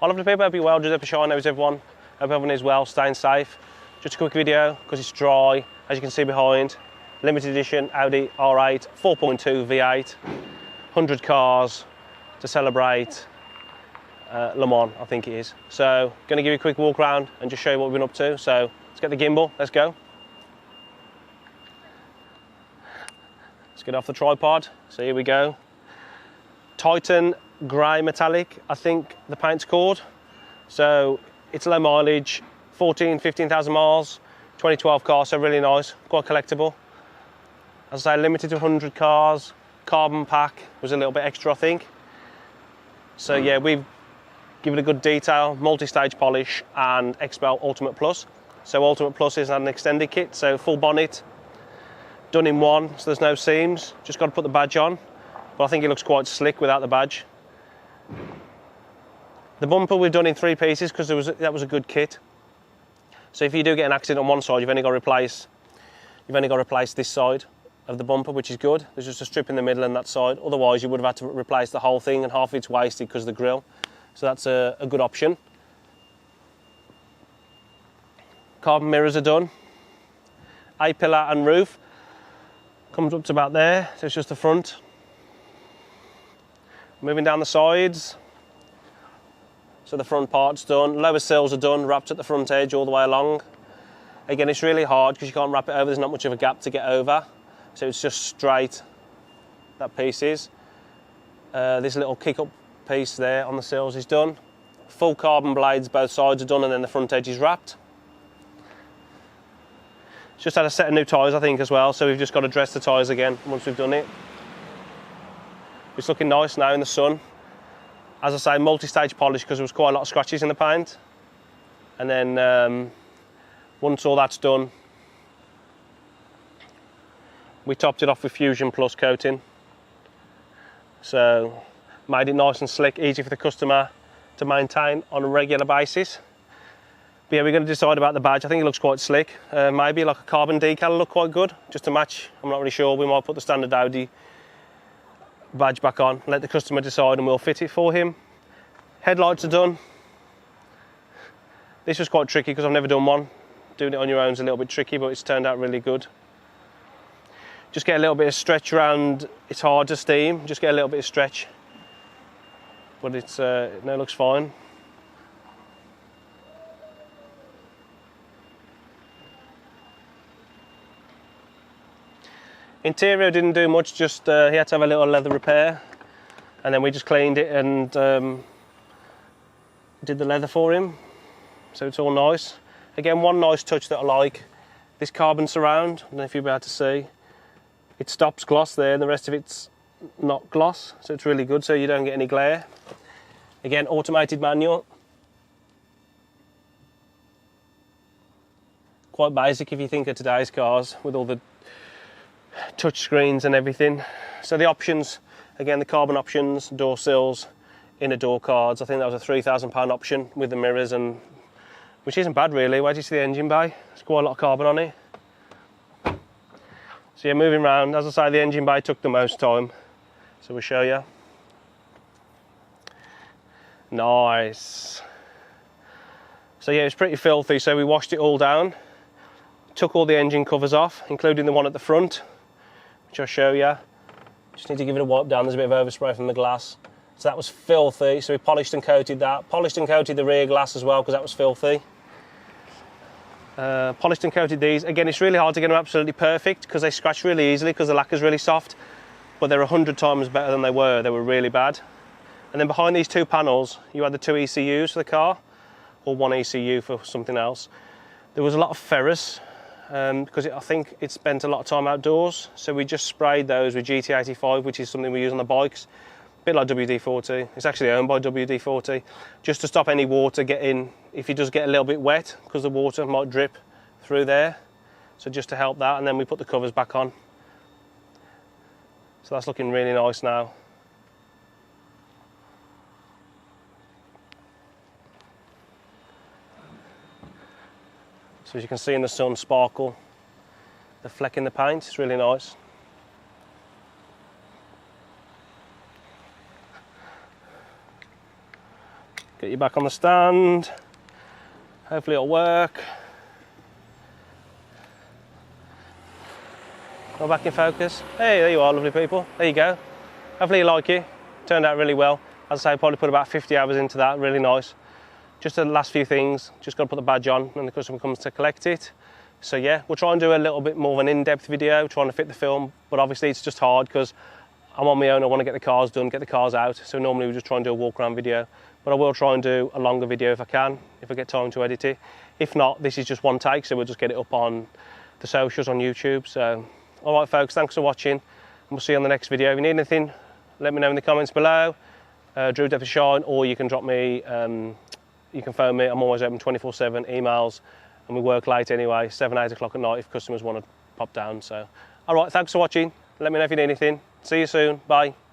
Hi lovely people, hope you're well, just hope you're shine, how's everyone? Hope everyone is well, staying safe. Just a quick video, because it's dry, as you can see behind. Limited edition Audi R8 4.2 V8. 100 cars to celebrate Le Mans, I think it is. So, going to give you a quick walk around and just show you what we've been up to. So, let's get the gimbal, let's go. Let's get off the tripod, so here we go. Titan grey metallic, I think the paint's called. So it's low mileage, 15,000 miles, 2012 car, so really nice, quite collectible. As I say, limited to 100 cars, carbon pack was a little bit extra, I think. So yeah, we've given a good detail, multi-stage polish and Xpel Ultimate Plus. So Ultimate Plus is an extended kit, so full bonnet, done in one, so there's no seams, just got to put the badge on. But I think it looks quite slick without the badge. The bumper we've done in 3 pieces because that was a good kit. So if you do get an accident on one side, you've only got to replace this side of the bumper, which is good. There's just a strip in the middle and that side. Otherwise, you would have had to replace the whole thing, and half of it's wasted because of the grille. So that's a good option. Carbon mirrors are done. A-pillar and roof comes up to about there. So it's just the front. Moving down the sides, so the front part's done, lower sills are done, wrapped at the front edge all the way along. Again, it's really hard because you can't wrap it over, there's not much of a gap to get over, so it's just straight, that piece is. This little kick-up piece there on the sills is done. Full carbon blades, both sides are done, and then the front edge is wrapped. Just had a set of new tyres, I think, as well, so we've just got to dress the tyres again once we've done it. It's looking nice now in the sun. As I say, multi-stage polish because there was quite a lot of scratches in the paint. And then once all that's done, we topped it off with Fusion Plus coating. So made it nice and slick, easy for the customer to maintain on a regular basis. But yeah, we're going to decide about the badge. I think it looks quite slick. Maybe like a carbon decal will look quite good, just to match. I'm not really sure. We might put the standard Audi badge back on, let the customer decide, and we'll fit it for him. Headlights are done. This was quite tricky because I've never done one. Doing it on your own is a little bit tricky, but it's turned out really good. Just get a little bit of stretch around. It's hard to steam, just get a little bit of stretch, but it's no, it looks fine. Interior didn't do much, just he had to have a little leather repair, and then we just cleaned it and did the leather for him, so it's all nice. Again, one nice touch that I like, this carbon surround, I don't know if you'll be able to see, it stops gloss there and the rest of it's not gloss, so it's really good, so you don't get any glare. Again, automated manual. Quite basic if you think of today's cars with all the touch screens and everything. So the options, again, the carbon options, door sills, inner door cards. I think that was a £3,000 option with the mirrors, and which isn't bad really. Wait till you see the engine bay. There's quite a lot of carbon on it. So yeah, moving around, as I say, the engine bay took the most time, so we'll show you. Nice. So yeah, it's pretty filthy, so we washed it all down, took all the engine covers off, including the one at the front, which I'll show you. Just need to give it a wipe down, there's a bit of overspray from the glass. So that was filthy, so we polished and coated that. Polished and coated the rear glass as well, because that was filthy. Polished and coated these. Again, it's really hard to get them absolutely perfect, because they scratch really easily, because the lacquer's really soft. But they're 100 times better than they were really bad. And then behind these 2 panels, you had the 2 ECUs for the car, or 1 ECU for something else. There was a lot of ferrous, because I think it spent a lot of time outdoors, so we just sprayed those with GT85, which is something we use on the bikes, a bit like WD-40. It's actually owned by WD-40, just to stop any water getting, if it does get a little bit wet, because the water might drip through there, so just to help that. And then we put the covers back on, so that's looking really nice now. So as you can see in the sun, sparkle, the fleck in the paint, it's really nice. Get you back on the stand. Hopefully it'll work. Go back in focus. Hey, there you are, lovely people. There you go. Hopefully you like it. Turned out really well. As I say, probably put about 50 hours into that, really nice. Just the last few things, just got to put the badge on when the customer comes to collect it. So yeah, we'll try and do a little bit more of an in-depth video, trying to fit the film, but obviously it's just hard because I'm on my own, I want to get the cars done, get the cars out, so normally we just try and do a walk-around video, but I will try and do a longer video if I can, if I get time to edit it. If not, this is just one take, so we'll just get it up on the socials on YouTube. So, all right folks, thanks for watching, and we'll see you on the next video. If you need anything, let me know in the comments below, Drew Depth of Shine, or you can drop me, you can phone me, I'm always open 24/7, emails, and we work late anyway, 7, 8 o'clock at night if customers want to pop down. So, all right, thanks for watching. Let me know if you need anything. See you soon. Bye.